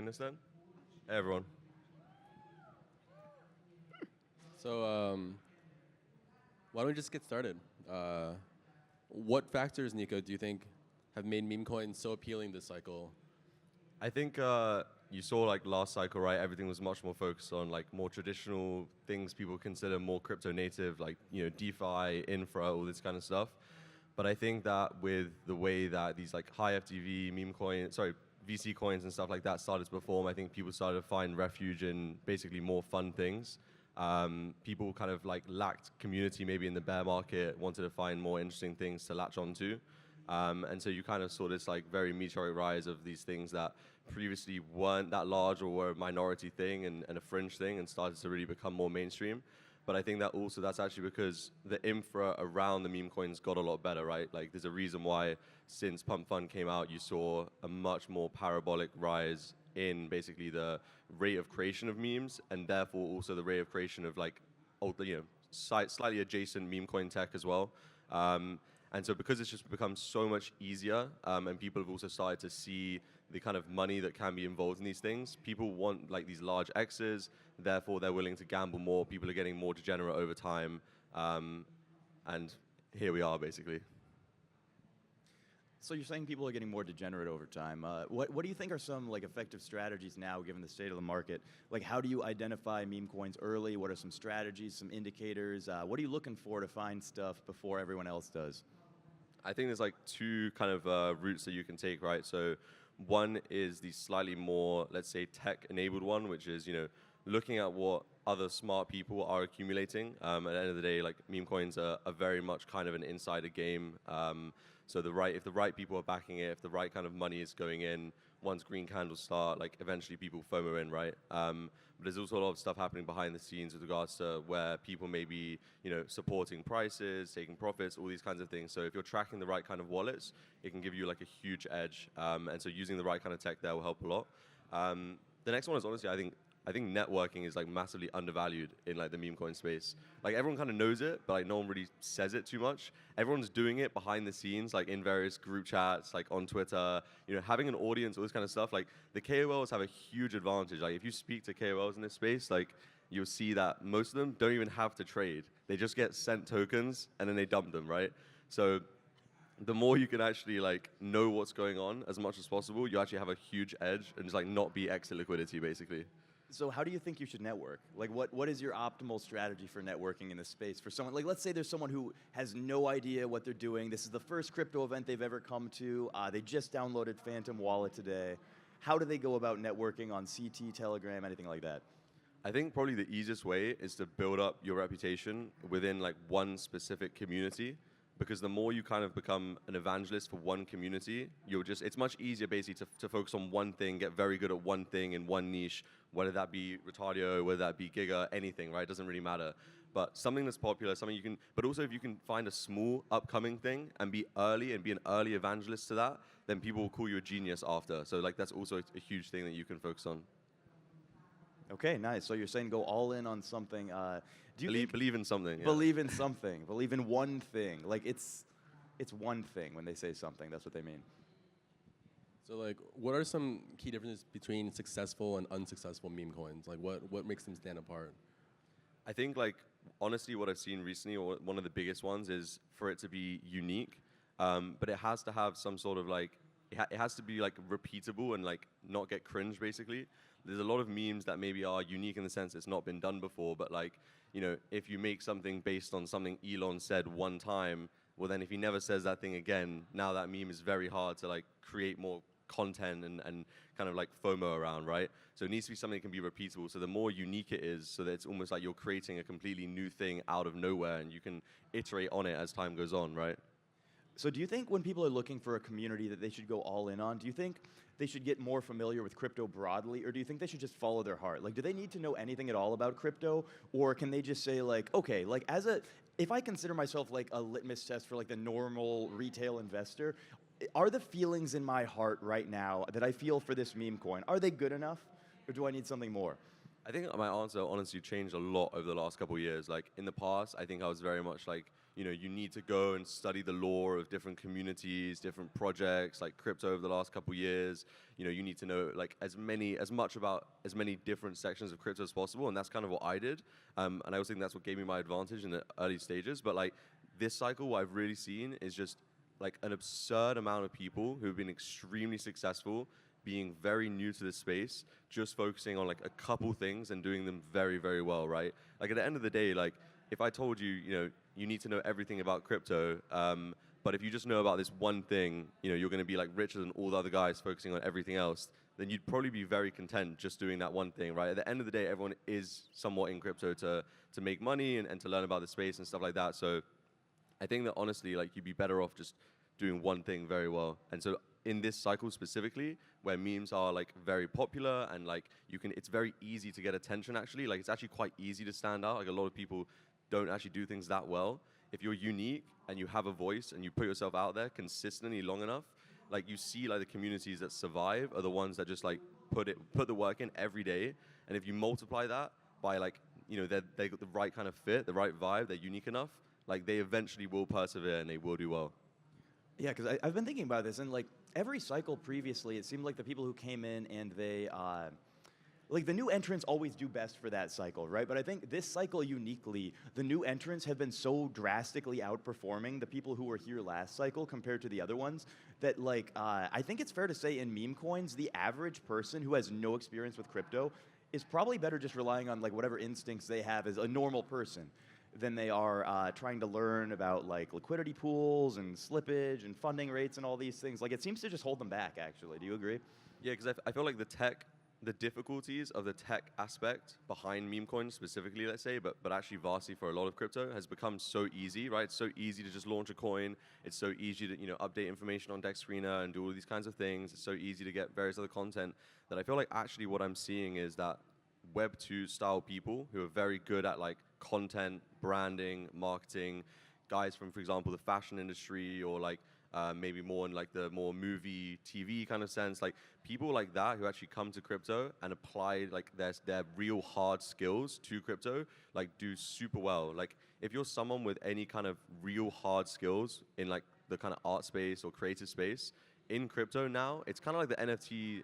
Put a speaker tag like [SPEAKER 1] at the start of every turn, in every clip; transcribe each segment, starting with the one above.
[SPEAKER 1] this then? Hey, everyone.
[SPEAKER 2] So, why don't we just get started? What factors, Nico, do you think have made meme coins so appealing this cycle?
[SPEAKER 1] I think you saw like last cycle, right? Everything was much more focused on like more traditional things people consider more crypto native, like DeFi, infra, all this kind of stuff. But I think that with the way that these like high FTV meme coins, VC coins and stuff like that started to perform, I think people started to find refuge in basically more fun things. People kind of like lacked community maybe in the bear market, wanted to find more interesting things to latch onto. And so you kind of saw this like very meteoric rise of these things that previously weren't that large or were a minority thing and a fringe thing and started to really become more mainstream. But I think that also that's actually because the infra around the meme coins got a lot better, right? Like there's a reason why since Pump.Fun came out, you saw a much more parabolic rise in basically the rate of creation of memes and therefore also the rate of creation of like slightly adjacent meme coin tech as well. And so because it's just become so much easier and people have also started to see the kind of money that can be involved in these things, people want like these large X's, therefore they're willing to gamble more, people are getting more degenerate over time, and here we are basically.
[SPEAKER 3] So you're saying people are getting more degenerate over time. What do you think are some like effective strategies now given the state of the market? Like how do you identify meme coins early? What are some strategies, some indicators? What are you looking for to find stuff before everyone else does?
[SPEAKER 1] I think there's like two kind of routes that you can take, right? So one is the slightly more, let's say, tech-enabled one, which is, looking at what other smart people are accumulating. At the end of the day, like meme coins are very much kind of an insider game. So if the right people are backing it, if the right kind of money is going in, once green candles start, like eventually people FOMO in, right? But there's also a lot of stuff happening behind the scenes with regards to where people may be, supporting prices, taking profits, all these kinds of things. So if you're tracking the right kind of wallets, it can give you like a huge edge. And so using the right kind of tech there will help a lot. The next one is honestly, I think networking is like massively undervalued in like the meme coin space. Like everyone kind of knows it, but like no one really says it too much. Everyone's doing it behind the scenes, like in various group chats, like on Twitter, having an audience, all this kind of stuff. Like the KOLs have a huge advantage. Like if you speak to KOLs in this space, like you'll see that most of them don't even have to trade. They just get sent tokens and then they dump them, right? So the more you can actually like know what's going on as much as possible, you actually have a huge edge and just like not be exit liquidity basically.
[SPEAKER 3] So how do you think you should network? Like what is your optimal strategy for networking in this space? For someone, like let's say there's someone who has no idea what they're doing. This is the first crypto event they've ever come to. They just downloaded Phantom Wallet today. How do they go about networking on CT, Telegram, anything like that?
[SPEAKER 1] I think probably the easiest way is to build up your reputation within like one specific community. Because the more you kind of become an evangelist for one community, it's much easier basically to focus on one thing, get very good at one thing in one niche, whether that be Retardio, whether that be Giga, anything, right? It doesn't really matter. But something that's popular, but also if you can find a small upcoming thing and be early and be an early evangelist to that, then people will call you a genius after. So like that's also a huge thing that you can focus on.
[SPEAKER 3] Okay, nice. So you're saying go all in on something. Do you
[SPEAKER 1] believe in something? Yeah.
[SPEAKER 3] Believe in something. Believe in one thing. Like it's one thing when they say something. That's what they mean.
[SPEAKER 2] So like, what are some key differences between successful and unsuccessful meme coins? Like what makes them stand apart?
[SPEAKER 1] I think like, honestly, what I've seen recently, or one of the biggest ones is for it to be unique, but it has to have some sort of like, it has to be like repeatable and like not get cringe basically. There's a lot of memes that maybe are unique in the sense it's not been done before, but like, if you make something based on something Elon said one time, well then if he never says that thing again, now that meme is very hard to like create more content and kind of like FOMO around, right? So it needs to be something that can be repeatable. So the more unique it is, so that it's almost like you're creating a completely new thing out of nowhere and you can iterate on it as time goes on, right?
[SPEAKER 3] So do you think when people are looking for a community that they should go all in on, do you think they should get more familiar with crypto broadly, or do you think they should just follow their heart? Like, do they need to know anything at all about crypto, or can they just say like, okay, like if I consider myself like a litmus test for like the normal retail investor, are the feelings in my heart right now that I feel for this meme coin, are they good enough, or do I need something more?
[SPEAKER 1] I think my answer honestly changed a lot over the last couple of years. Like in the past, I think I was very much like, you need to go and study the lore of different communities, different projects, like crypto over the last couple years. You need to know like as much about as many different sections of crypto as possible, and that's kind of what I did. And I also think that's what gave me my advantage in the early stages. But like this cycle, what I've really seen is just like an absurd amount of people who've been extremely successful, being very new to this space, just focusing on like a couple things and doing them very, very well, right? Like at the end of the day, like if I told you, you need to know everything about crypto, but if you just know about this one thing, you're going to be like richer than all the other guys focusing on everything else, then you'd probably be very content just doing that one thing, right? At the end of the day, everyone is somewhat in crypto to make money and to learn about the space and stuff like that. So I think that honestly, like you'd be better off just doing one thing very well. And so in this cycle specifically, where memes are like very popular and like it's very easy to get attention actually. Like it's actually quite easy to stand out. Like a lot of people don't actually do things that well. If you're unique and you have a voice and you put yourself out there consistently long enough, like you see like the communities that survive are the ones that just like put the work in every day. And if you multiply that by like, they got the right kind of fit, the right vibe, they're unique enough, like they eventually will persevere and they will do well.
[SPEAKER 3] Yeah, because I've been thinking about this, and like every cycle previously, it seemed like the people who came in and they, like the new entrants always do best for that cycle, right? But I think this cycle uniquely, the new entrants have been so drastically outperforming the people who were here last cycle compared to the other ones that like, I think it's fair to say in meme coins, the average person who has no experience with crypto is probably better just relying on like whatever instincts they have as a normal person than they are trying to learn about like liquidity pools and slippage and funding rates and all these things. Like it seems to just hold them back actually. Do you agree?
[SPEAKER 1] Yeah, because I feel like the difficulties of the tech aspect behind meme coins specifically, let's say, but actually vastly for a lot of crypto has become so easy, right? It's so easy to just launch a coin. It's so easy to, update information on Dex Screener and do all these kinds of things. It's so easy to get various other content that I feel like actually what I'm seeing is that Web 2 style people who are very good at like content, branding, marketing, guys from, for example, the fashion industry or like maybe more in like the more movie, TV kind of sense, like people like that who actually come to crypto and apply like their real hard skills to crypto, like do super well. Like if you're someone with any kind of real hard skills in like the kind of art space or creative space, in crypto now, it's kind of like the NFT,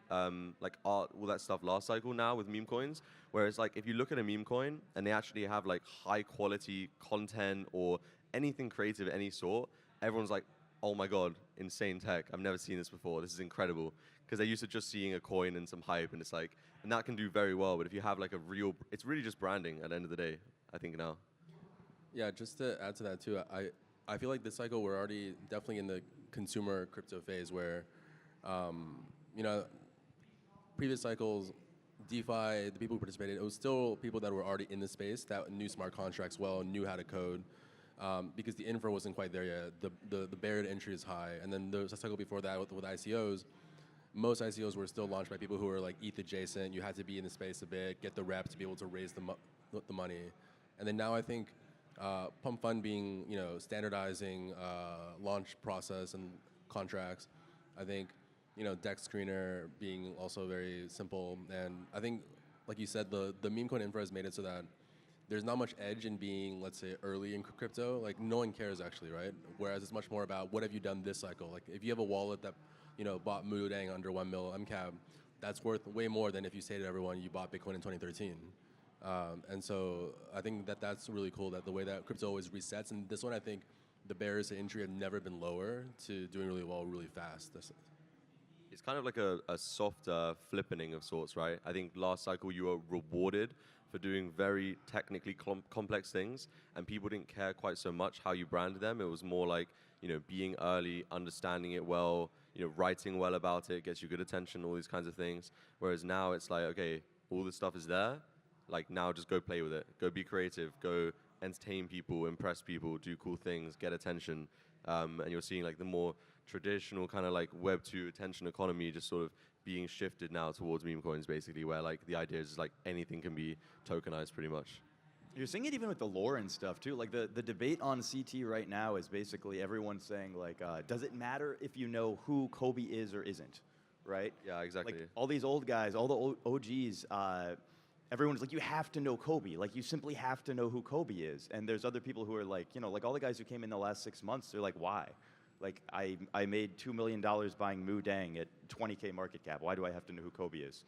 [SPEAKER 1] like art, all that stuff last cycle now with meme coins. Whereas like if you look at a meme coin and they actually have like high quality content or anything creative of any sort, everyone's like, oh my God, insane tech. I've never seen this before. This is incredible. Because they're used to just seeing a coin and some hype and it's like, and that can do very well. But if you have like it's really just branding at the end of the day, I think now.
[SPEAKER 2] Yeah, just to add to that too, I feel like this cycle we're already definitely in the consumer crypto phase where, previous cycles, DeFi, the people who participated, it was still people that were already in the space that knew smart contracts well, knew how to code, because the infra wasn't quite there yet. The barrier to entry is high. And then there was a cycle before that with ICOs. Most ICOs were still launched by people who were like ETH adjacent. You had to be in the space a bit, get the rep to be able to raise the money. And then now I think OX.FUN being, standardizing launch process and contracts. I think, Dex Screener being also very simple. And I think, like you said, the meme coin infra has made it so that there's not much edge in being, let's say, early in crypto. Like, no one cares actually, right? Whereas it's much more about what have you done this cycle. Like, if you have a wallet that, bought Mudang under 1 mil MCAB, that's worth way more than if you say to everyone you bought Bitcoin in 2013. And so I think that's really cool that the way that crypto always resets. And this one, I think the barriers to entry have never been lower to doing really well really fast.
[SPEAKER 1] It's kind of like a soft flippening of sorts, right? I think last cycle you were rewarded for doing very technically complex things, and people didn't care quite so much how you branded them. It was more like, being early, understanding it well, writing well about it, gets you good attention, all these kinds of things. Whereas now it's like, okay, all this stuff is there. Like now just go play with it. Go be creative. Go entertain people, impress people, do cool things, get attention. And you're seeing like the more traditional kind of like Web 2 attention economy just sort of being shifted now towards meme coins basically, where like the idea is like anything can be tokenized pretty much.
[SPEAKER 3] You're seeing it even with the lore and stuff too. Like the debate on CT right now is basically everyone saying like, does it matter if you know who Kobe is or isn't, right?
[SPEAKER 1] Yeah, exactly.
[SPEAKER 3] Like all these old guys, all the OGs, everyone's like, you have to know Kobe. Like, you simply have to know who Kobe is. And there's other people who are like, you know, like all the guys who came in the last 6 months, they're like, why? Like, I made $2 million buying Mu Dang at 20K market cap. Why do I have to know who Kobe is?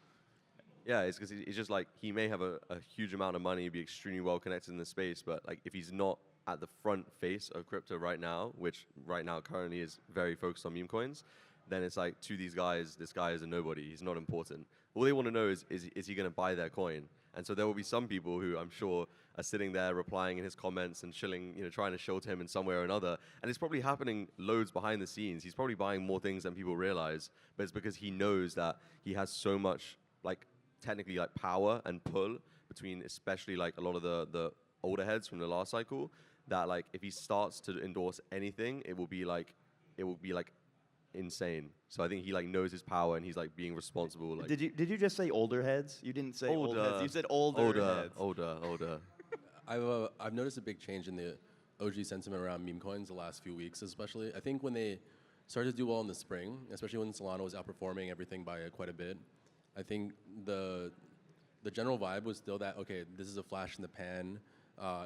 [SPEAKER 1] Yeah, it's because it's just like he may have a huge amount of money, be extremely well connected in the space, but like if he's not at the front face of crypto right now, which right now currently is very focused on meme coins, then it's like to these guys, this guy is a nobody. He's not important. All they want to know is he going to buy their coin? And so there will be some people who I'm sure are sitting there replying in his comments and chilling, you know, trying to show to him in some way or another. And it's probably happening loads behind the scenes. He's probably buying more things than people realize, but it's because he knows that he has so much like technically like power and pull between especially like a lot of the older heads from the last cycle that like if he starts to endorse anything, it will be like insane. So I think he like knows his power and he's like being responsible. Like
[SPEAKER 3] Did you just say older heads? You didn't say old heads. You said older heads.
[SPEAKER 1] Older.
[SPEAKER 2] I've noticed a big change in the OG sentiment around meme coins the last few weeks, especially. I think when they started to do well in the spring, especially when Solana was outperforming everything by quite a bit, I think the general vibe was still that, okay, this is a flash in the pan.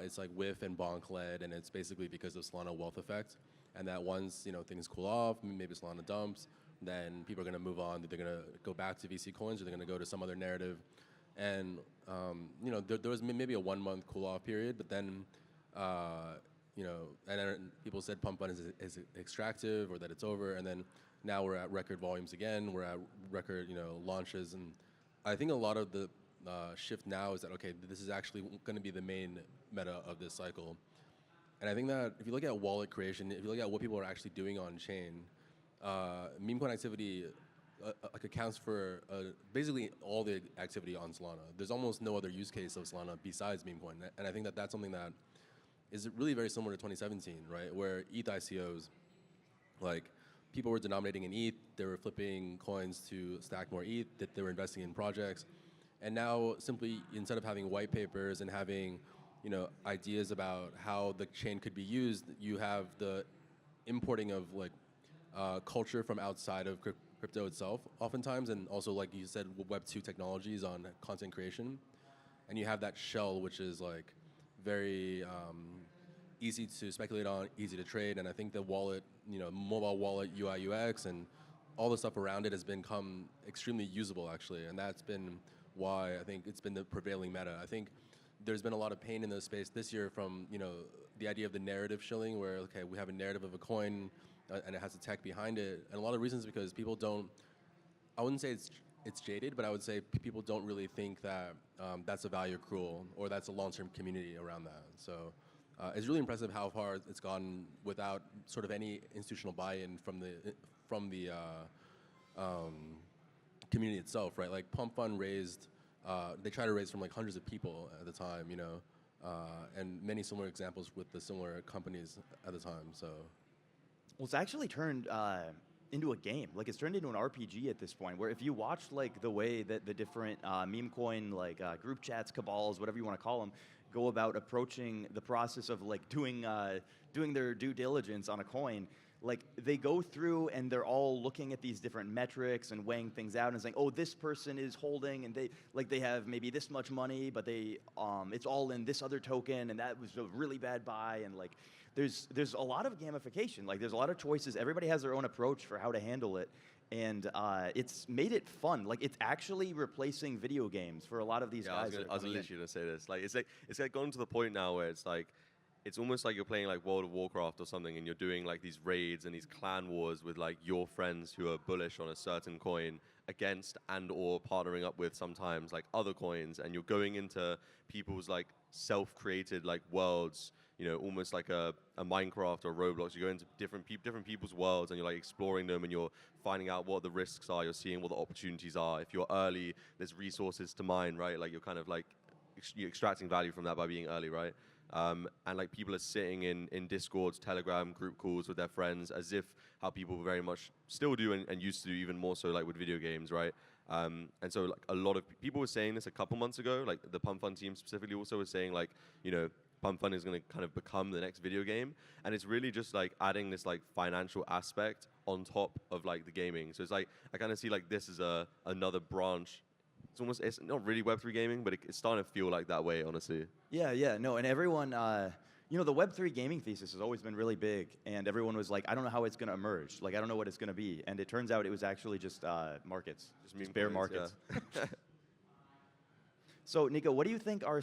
[SPEAKER 2] It's like whiff and bonk led, and it's basically because of Solana wealth effect. And that once, you know, things cool off, maybe Solana dumps, then people are going to move on. They're going to go back to VC coins, or they're going to go to some other narrative. And, you know, there was maybe a 1 month cool off period, but then, you know, and then people said pump fund is extractive or that it's over. And then now we're at record volumes again. We're at record, you know, launches. And I think a lot of the shift now is that, okay, this is actually going to be the main meta of this cycle. And I think that if you look at wallet creation, if you look at what people are actually doing on chain, meme coin activity like accounts for basically all the activity on Solana. There's almost no other use case of Solana besides meme coin, and I think that that's something that is really very similar to 2017, right? Where ETH ICOs, like people were denominating in ETH, they were flipping coins to stack more ETH, that they were investing in projects, and now simply instead of having white papers and having, you know, ideas about how the chain could be used, you have the importing of like culture from outside of crypto itself oftentimes, and also like you said, Web 2 technologies on content creation, and you have that shell which is like very easy to speculate on, easy to trade, and I think the wallet, you know, mobile wallet UI UX and all the stuff around it has become extremely usable actually, and that's been why I think it's been the prevailing meta. I think there's been a lot of pain in the space this year from, you know, the idea of the narrative shilling, where okay, we have a narrative of a coin and it has a tech behind it, and a lot of reasons because people don't, I wouldn't say it's jaded, but I would say people don't really think that that's a value accrual or that's a long-term community around that. So it's really impressive how far it's gone without sort of any institutional buy-in from the community itself, right? Like Pump Fund raised, they tried to raise from like hundreds of people at the time, you know, and many similar examples with the similar companies at the time. So,
[SPEAKER 3] well, it's actually turned into a game. Like it's turned into an RPG at this point. Where if you watch like the way that the different meme coin like group chats, cabals, whatever you want to call them, go about approaching the process of like doing their due diligence on a coin. Like they go through and they're all looking at these different metrics and weighing things out and saying, oh, this person is holding and they have maybe this much money, but they it's all in this other token and that was a really bad buy, and like there's a lot of gamification. Like there's a lot of choices. Everybody has their own approach for how to handle it, and it's made it fun. Like it's actually replacing video games for a lot of these guys.
[SPEAKER 1] I was literally gonna say this. Like it's like gone to the point now where it's like, it's almost like you're playing like World of Warcraft or something, and you're doing like these raids and these clan wars with like your friends who are bullish on a certain coin against and or partnering up with sometimes like other coins, and you're going into people's like self-created like worlds, you know, almost like a Minecraft or Roblox. You go into different people's worlds and you're like exploring them, and you're finding out what the risks are, you're seeing what the opportunities are. If you're early, there's resources to mine, right? Like you're kind of like you're extracting value from that by being early, right? And like people are sitting in Discords, Telegram group calls with their friends, as if how people very much still do and used to do, even more so like with video games, right? And so like a lot of people were saying this a couple months ago, like the Pump Fund team specifically also was saying like, you know, Pump Fund is going to kind of become the next video game, and it's really just like adding this like financial aspect on top of like the gaming. So it's like I kind of see like this as another branch it's not really Web3 gaming, but it's starting to feel like that way, honestly.
[SPEAKER 3] Yeah, no, and everyone, the Web3 gaming thesis has always been really big, and everyone was like, I don't know how it's going to emerge. Like, I don't know what it's going to be. And it turns out it was actually just markets, just bear markets.
[SPEAKER 1] Yeah.
[SPEAKER 3] So, Nico, what do you think are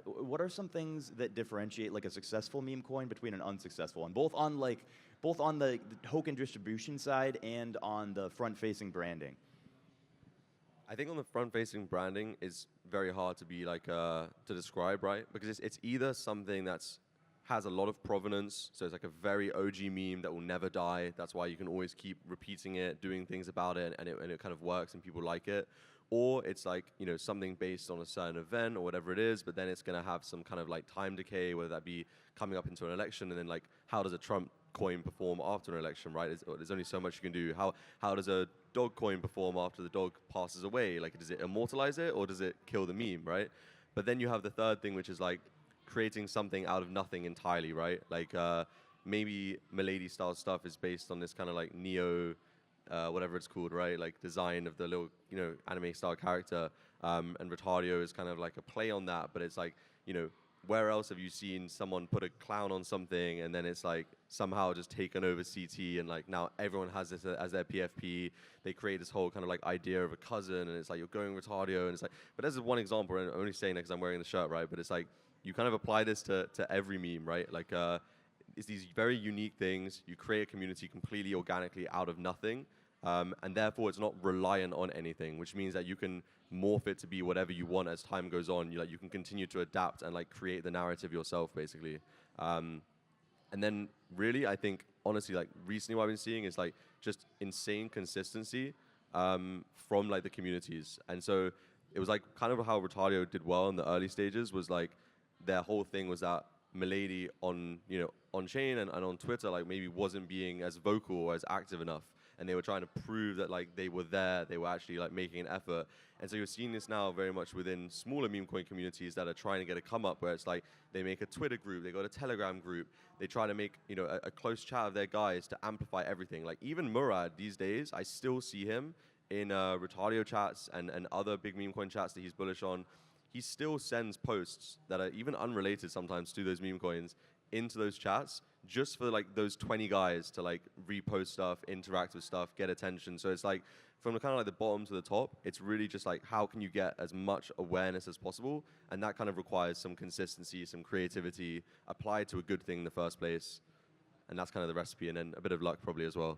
[SPEAKER 3] what are some things that differentiate like a successful meme coin between an unsuccessful one, both on the token distribution side and on the front-facing branding?
[SPEAKER 1] I think on the front-facing branding is very hard to be like to describe, right? Because it's either something has a lot of provenance, so it's like a very OG meme that will never die. That's why you can always keep repeating it, doing things about it, and it kind of works and people like it. Or it's like, something based on a certain event or whatever it is, but then it's going to have some kind of like time decay, whether that be coming up into an election, and then like how does a Trump coin perform after an election, right? There's only so much you can do. How does a dog coin perform after the dog passes away? Like, does it immortalize it or does it kill the meme, right? But then you have the third thing, which is like creating something out of nothing entirely, right? Like maybe Milady style stuff is based on this kind of like neo, whatever it's called, right? Like design of the little, anime style character. And Retardio is kind of like a play on that, but it's like, where else have you seen someone put a clown on something and then it's like somehow just taken over CT and like now everyone has this as their PFP. They create this whole kind of like idea of a cousin and it's like you're going Retardio and it's like, but this is one example and I'm only saying that because I'm wearing the shirt, right? But it's like you kind of apply this to every meme, right? Like it's these very unique things. You create a community completely organically out of nothing. And therefore it's not reliant on anything, which means that you can morph it to be whatever you want as time goes on. You can continue to adapt and like create the narrative yourself, basically. And then really, I think honestly, like recently what I've been seeing is like just insane consistency from like the communities. And so it was like kind of how Retardio did well in the early stages was like their whole thing was that Milady on chain and on Twitter like maybe wasn't being as vocal or as active enough. And they were trying to prove that like they were there, they were actually like making an effort. And so you're seeing this now very much within smaller meme coin communities that are trying to get a come up where it's like they make a Twitter group, they got a Telegram group, they try to make a close chat of their guys to amplify everything. Like even Murad these days, I still see him in Retardio chats and other big meme coin chats that he's bullish on. He still sends posts that are even unrelated sometimes to those meme coins into those chats just for like those 20 guys to like repost stuff, interact with stuff, get attention. So it's like from the kind of like the bottom to the top, it's really just like how can you get as much awareness as possible, and that kind of requires some consistency, some creativity applied to a good thing in the first place, and that's kind of the recipe, and then a bit of luck probably as well.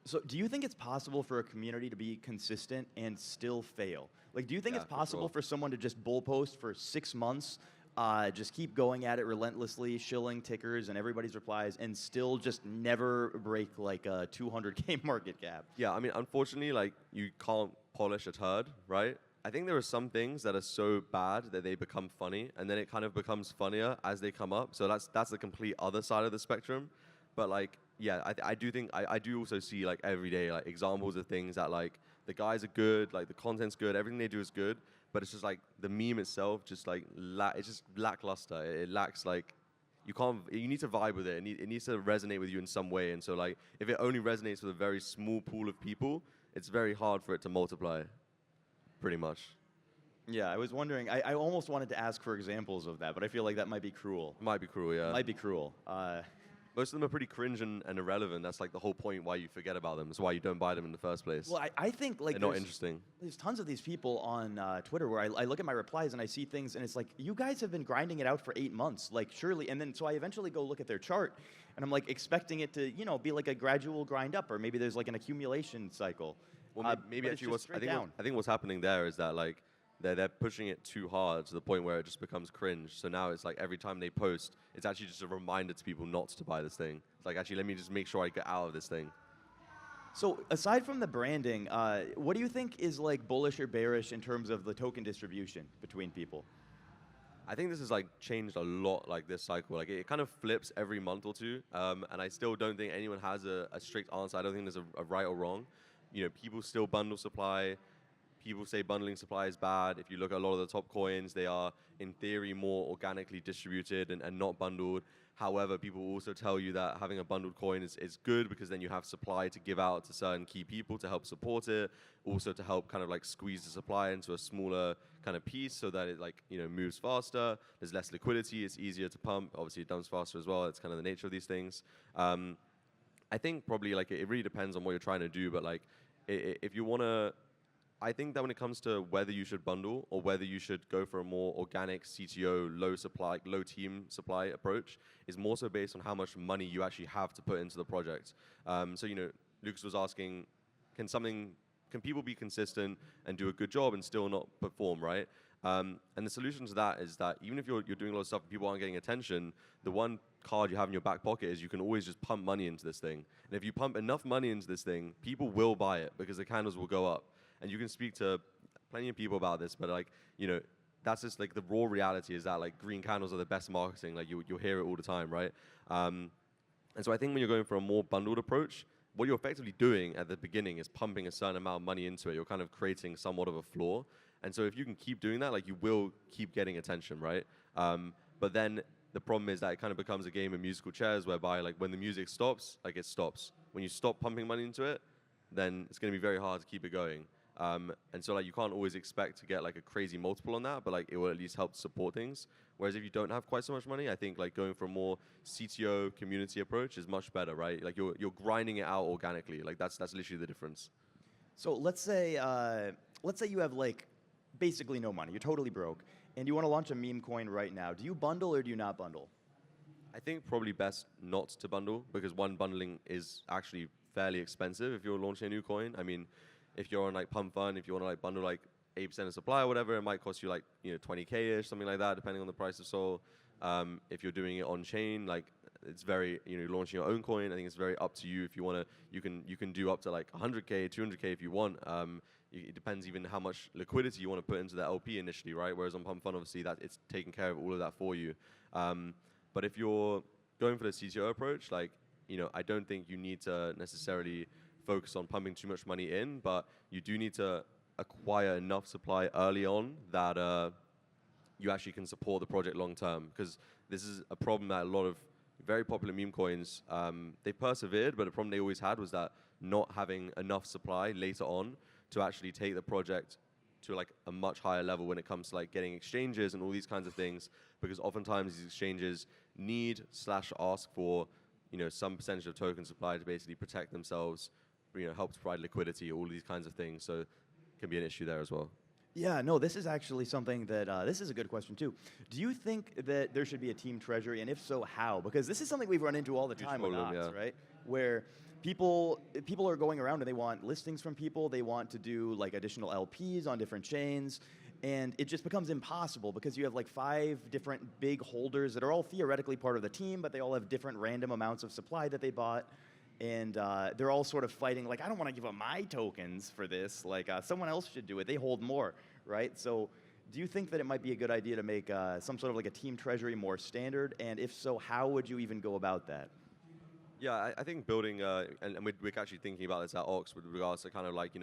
[SPEAKER 3] So do you think it's possible for a community to be consistent and still fail? Like, do you think it's possible for someone to just bull post for 6 months, just keep going at it relentlessly, shilling tickers and everybody's replies, and still just never break like a 200K market cap? Yeah,
[SPEAKER 1] I mean, unfortunately, like you can't polish a turd, right? I think there are some things that are so bad that they become funny, and then it kind of becomes funnier as they come up. So that's the complete other side of the spectrum. But like, yeah, I do think I do also see like every day like examples of things that like the guys are good, like the content's good, everything they do is good, but it's just like the meme itself just like it's just lackluster. It lacks like you need to vibe with it. It needs to resonate with you in some way. And so like if it only resonates with a very small pool of people, it's very hard for it to multiply. Pretty much.
[SPEAKER 3] Yeah, I was wondering. I almost wanted to ask for examples of that, but I feel like that might be cruel.
[SPEAKER 1] Might be cruel, yeah.
[SPEAKER 3] Might be cruel.
[SPEAKER 1] Most of them are pretty cringe and irrelevant. That's like the whole point why you forget about them. That's why you don't buy them in the first place.
[SPEAKER 3] Well, I think like
[SPEAKER 1] they're not interesting.
[SPEAKER 3] There's tons of these people on Twitter where I look at my replies and I see things and it's like, you guys have been grinding it out for 8 months, like surely. And then so I eventually go look at their chart and I'm like expecting it to be like a gradual grind up, or maybe there's like an accumulation cycle.
[SPEAKER 1] Well, maybe actually I think what's happening there is that like they're pushing it too hard to the point where it just becomes cringe. So now it's like every time they post, it's actually just a reminder to people not to buy this thing. It's like, actually, let me just make sure I get out of this thing.
[SPEAKER 3] So aside from the branding, what do you think is like bullish or bearish in terms of the token distribution between people?
[SPEAKER 1] I think this has like changed a lot, like this cycle. Like it kind of flips every month or two, and I still don't think anyone has a strict answer. I don't think there's a right or wrong. People still bundle supply. People say bundling supply is bad. If you look at a lot of the top coins, they are, in theory, more organically distributed and not bundled. However, people will also tell you that having a bundled coin is good because then you have supply to give out to certain key people to help support it, also to help kind of like squeeze the supply into a smaller kind of piece so that it like, moves faster. There's less liquidity. It's easier to pump. Obviously, it dumps faster as well. It's kind of the nature of these things. I think probably like it really depends on what you're trying to do, but like if you want to, I think that when it comes to whether you should bundle or whether you should go for a more organic CTO, low supply, low team supply approach is more so based on how much money you actually have to put into the project. So, Lucas was asking, can people be consistent and do a good job and still not perform, right? And the solution to that is that even if you're doing a lot of stuff and people aren't getting attention, the one card you have in your back pocket is you can always just pump money into this thing. And if you pump enough money into this thing, people will buy it because the candles will go up. And you can speak to plenty of people about this, but like, that's just like the raw reality is that like green candles are the best marketing. Like you'll hear it all the time, right? And so I think when you're going for a more bundled approach, what you're effectively doing at the beginning is pumping a certain amount of money into it. You're kind of creating somewhat of a floor. And so if you can keep doing that, like you will keep getting attention, right? But then the problem is that it kind of becomes a game of musical chairs whereby like when the music stops, like it stops. When you stop pumping money into it, then it's going to be very hard to keep it going. And so like you can't always expect to get like a crazy multiple on that, but like it will at least help support things. Whereas if you don't have quite so much money, I think like going for a more CTO community approach is much better, right? Like you're grinding it out organically. Like that's literally the difference.
[SPEAKER 3] So let's say you have like basically no money. You're totally broke, and you want to launch a meme coin right now. Do you bundle or do you not bundle?
[SPEAKER 1] I think probably best not to bundle because one, bundling is actually fairly expensive if you're launching a new coin. I mean, if you're on like Pump.Fun, if you want to like bundle like 8% of supply or whatever, it might cost you like 20K-ish, something like that, depending on the price of Sol. If you're doing it on chain, like it's very launching your own coin. I think it's very up to you. If you want to, you can do up to like 100K, 200K if you want. It depends even how much liquidity you want to put into the LP initially, right? Whereas on Pump.Fun, obviously that it's taking care of all of that for you. But if you're going for the CTO approach, like I don't think you need to necessarily focus on pumping too much money in, but you do need to acquire enough supply early on that you actually can support the project long term. Because this is a problem that a lot of very popular meme coins, they persevered, but the problem they always had was that not having enough supply later on to actually take the project to like a much higher level when it comes to like getting exchanges and all these kinds of things. Because oftentimes these exchanges need/ask for some percentage of token supply to basically protect themselves, help to provide liquidity, all these kinds of things. So it can be an issue there as well.
[SPEAKER 3] Yeah, no, this is actually something that, this is a good question too. Do you think that there should be a team treasury, and if so, how? Because this is something we've run into all the time with OX, right? Where people are going around and they want listings from people, they want to do like additional LPs on different chains, and it just becomes impossible because you have like 5 different big holders that are all theoretically part of the team, but they all have different random amounts of supply that they bought. And they're all sort of fighting, like, I don't want to give up my tokens for this. Like, someone else should do it. They hold more, right? So do you think that it might be a good idea to make some sort of like a team treasury more standard? And if so, how would you even go about that?
[SPEAKER 1] Yeah, I think building, and we're actually thinking about this at OX with regards to kind of like,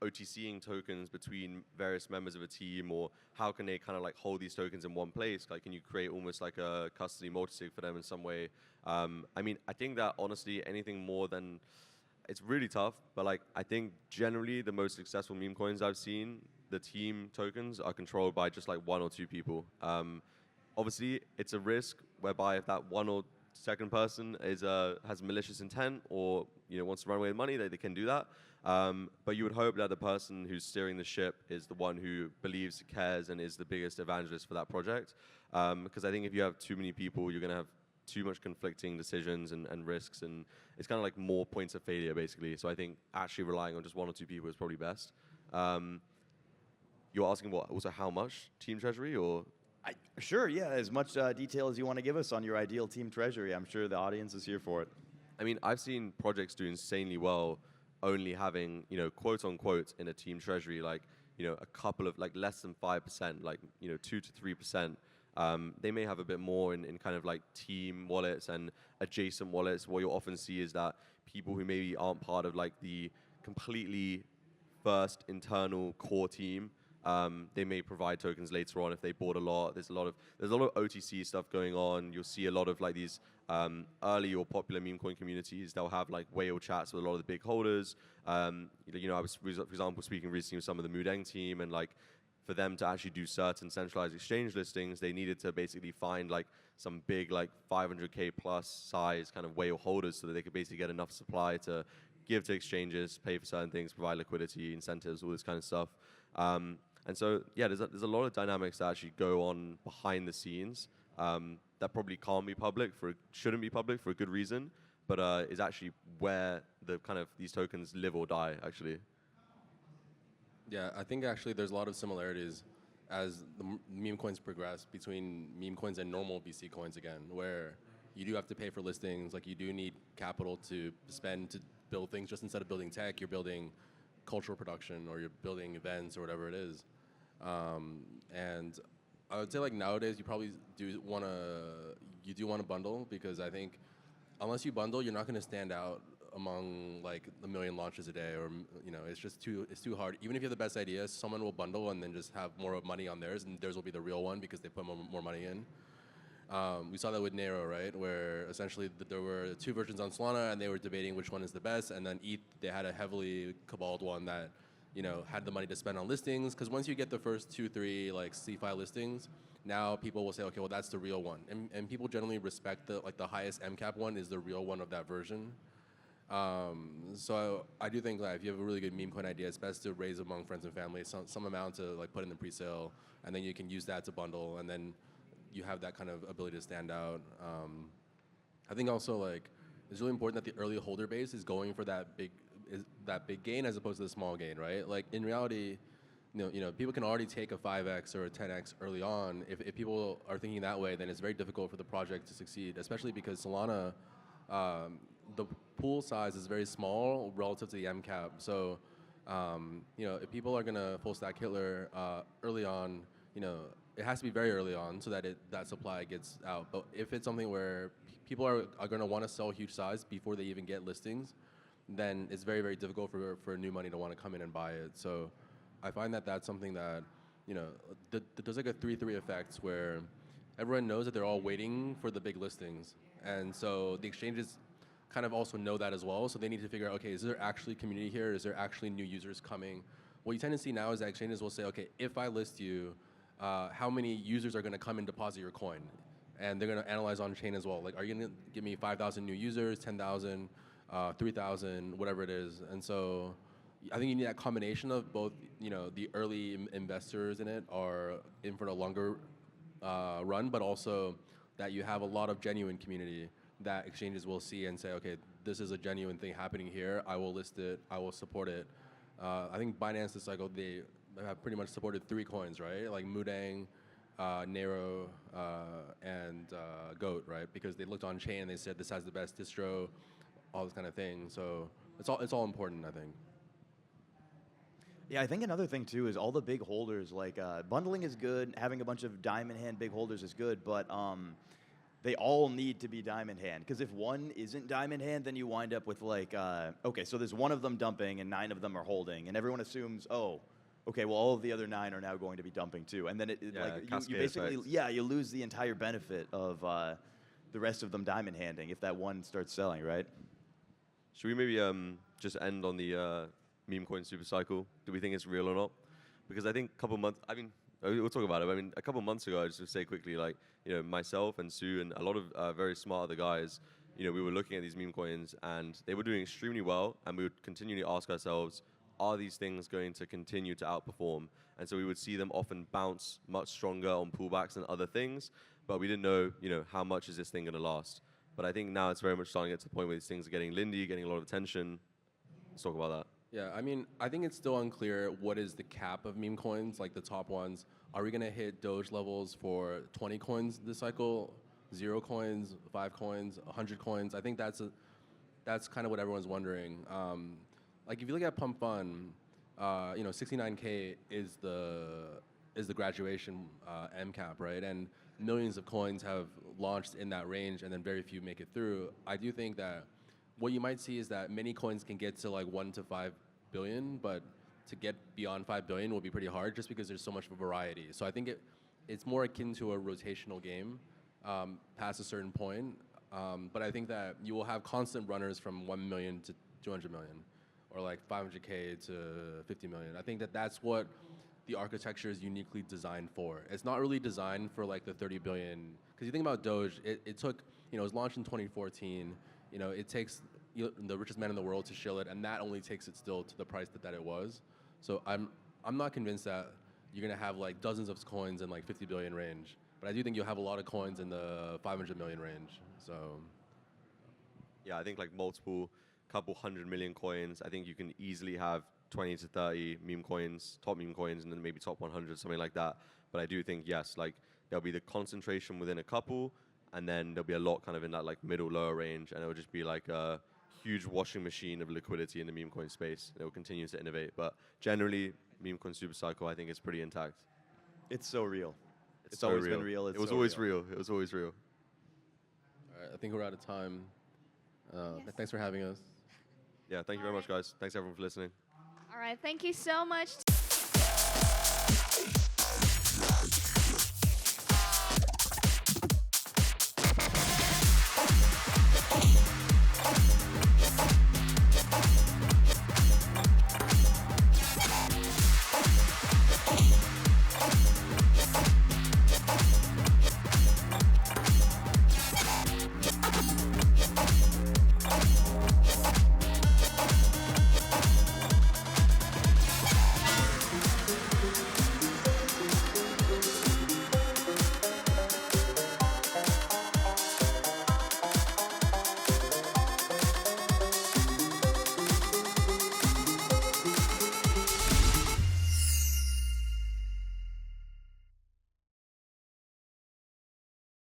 [SPEAKER 1] OTCing tokens between various members of a team, or how can they kind of like hold these tokens in one place? Like, can you create almost like a custody multisig for them in some way? I mean, I think that honestly, anything more than, it's really tough, but like, I think generally the most successful meme coins I've seen, the team tokens are controlled by just like 1 or 2 people. Obviously, it's a risk whereby if that one or second person has malicious intent or wants to run away with money, they can do that. But you would hope that the person who's steering the ship is the one who believes, cares, and is the biggest evangelist for that project. Because I think if you have too many people, you're going to have too much conflicting decisions and risks, and it's kind of like more points of failure, basically. So I think actually relying on just 1 or 2 people is probably best. You're asking what? Also, how much team treasury, or?
[SPEAKER 3] Sure, yeah, as much detail as you want to give us on your ideal team treasury. I'm sure the audience is here for it.
[SPEAKER 1] I mean, I've seen projects do insanely well only having, quote unquote, in a team treasury, like, a couple of, like, less than 5%, like, 2 to 3%. They may have a bit more in kind of like team wallets and adjacent wallets. What you'll often see is that people who maybe aren't part of like the completely first internal core team They may provide tokens later on if they bought a lot. There's a lot of OTC stuff going on. You'll see a lot of like these early or popular meme coin communities. They'll have like whale chats with a lot of the big holders. I was, for example, speaking recently with some of the Mudeng team, and like for them to actually do certain centralized exchange listings, they needed to basically find like some big like 500K plus size kind of whale holders so that they could basically get enough supply to give to exchanges, pay for certain things, provide liquidity, incentives, all this kind of stuff. And so, yeah, there's a lot of dynamics that actually go on behind the scenes that probably can't be public, shouldn't be public for a good reason, but is actually where the kind of these tokens live or die, actually.
[SPEAKER 2] Yeah, I think actually there's a lot of similarities as the meme coins progress between meme coins and normal VC coins again, where you do have to pay for listings, like you do need capital to spend to build things. Just instead of building tech, you're building cultural production or you're building events or whatever it is. And I would say like nowadays you probably do want to bundle, because I think unless you bundle, you're not going to stand out among like a million launches a day, or it's just too hard. Even if you have the best ideas, someone will bundle and then just have more money on theirs, and theirs will be the real one because they put more money in. We saw that with Nero, right, where essentially there were two versions on Solana and they were debating which one is the best, and then ETH, they had a heavily cabaled one that had the money to spend on listings, because once you get the first 2-3 like CeFi listings, now people will say, okay, well that's the real one, and people generally respect the highest MCAP one is the real one of that version. So I do think that if you have a really good meme coin idea, it's best to raise among friends and family some amount to like put in the pre-sale, and then you can use that to bundle, and then you have that kind of ability to stand out. I think also like it's really important that the early holder base is going for that big gain as opposed to the small gain, right? Like in reality, people can already take a 5x or a 10x early on. If people are thinking that way, then it's very difficult for the project to succeed, especially because Solana, the pool size is very small relative to the MCAP. So, if people are gonna full stack Hitler early on, it has to be very early on so that that supply gets out. But if it's something where people are gonna want to sell huge size before they even get listings, then it's very, very difficult for new money to want to come in and buy it. So I find that that's something that, there's like a 3-3 effect where everyone knows that they're all waiting for the big listings. And so the exchanges kind of also know that as well. So they need to figure out, okay, is there actually community here? Is there actually new users coming? What you tend to see now is that exchanges will say, okay, if I list you, how many users are going to come and deposit your coin? And they're going to analyze on chain as well. Like, are you going to give me 5,000 new users, 10,000, 3,000, whatever it is? And so I think you need that combination of both, the early investors in it are in for the longer run, but also that you have a lot of genuine community that exchanges will see and say, okay, this is a genuine thing happening here. I will list it. I will support it. I think Binance this cycle, they have pretty much supported 3 coins, right? Like Mudeng, Nero, and Goat, right? Because they looked on chain and they said this has the best distro, all this kind of thing. So it's all important, I think.
[SPEAKER 3] Yeah, I think another thing too is all the big holders, like bundling is good, having a bunch of diamond hand big holders is good, but they all need to be diamond hand, because if one isn't diamond hand, then you wind up with like, okay, so there's one of them dumping and 9 of them are holding, and everyone assumes, oh, okay, well all of the other 9 are now going to be dumping too, and then you basically, you lose the entire benefit of the rest of them diamond handing if that one starts selling, right?
[SPEAKER 1] Should we maybe just end on the meme coin super cycle? Do we think it's real or not? Because I think a couple months, we'll talk about it. I mean, a couple months ago, I just to say quickly, like, myself and Sue and a lot of very smart other guys, we were looking at these meme coins and they were doing extremely well, and we would continually ask ourselves, are these things going to continue to outperform? And so we would see them often bounce much stronger on pullbacks than other things, but we didn't know, how much is this thing going to last? But I think now it's very much starting to get to the point where these things are getting lindy, getting a lot of attention. Let's talk about that.
[SPEAKER 2] Yeah, I mean, I think it's still unclear what is the cap of meme coins, like the top ones. Are we going to hit Doge levels for 20 coins this cycle, 0 coins, 5 coins, 100 coins? I think that's kind of what everyone's wondering. Like if you look at Pump Fun, 69K is the graduation MCAP, right? And millions of coins have launched in that range, and then very few make it through. I do think that what you might see is that many coins can get to like 1 to 5 billion, but to get beyond 5 billion will be pretty hard just because there's so much variety. So I think it's more akin to a rotational game past a certain point. But I think that you will have constant runners from 1 million to 200 million or like 500K to 50 million. I think that that's what the architecture is uniquely designed for. It's not really designed for like the 30 billion. Because you think about Doge, it took, it was launched in 2014. It takes the richest man in the world to shill it, and that only takes it still to the price that it was. So I'm not convinced that you're gonna have like dozens of coins in like 50 billion range. But I do think you'll have a lot of coins in the 500 million range. So
[SPEAKER 1] yeah, I think like multiple couple 100 million coins. I think you can easily have 20 to 30 meme coins, top meme coins, and then maybe top 100, something like that. But I do think, yes, like there'll be the concentration within a couple, and then there'll be a lot kind of in that like middle lower range, and it will just be like a huge washing machine of liquidity in the meme coin space. It will continue to innovate, but generally, meme coin super cycle I think is pretty intact.
[SPEAKER 3] It's so real. It's
[SPEAKER 1] so
[SPEAKER 3] always
[SPEAKER 1] real.
[SPEAKER 3] been real.
[SPEAKER 1] It was always real. It was always real.
[SPEAKER 2] all right, I think we're out of time. Thanks for having us.
[SPEAKER 1] Yeah, thank you very much, guys. Thanks everyone for listening.
[SPEAKER 4] All right, thank you so much.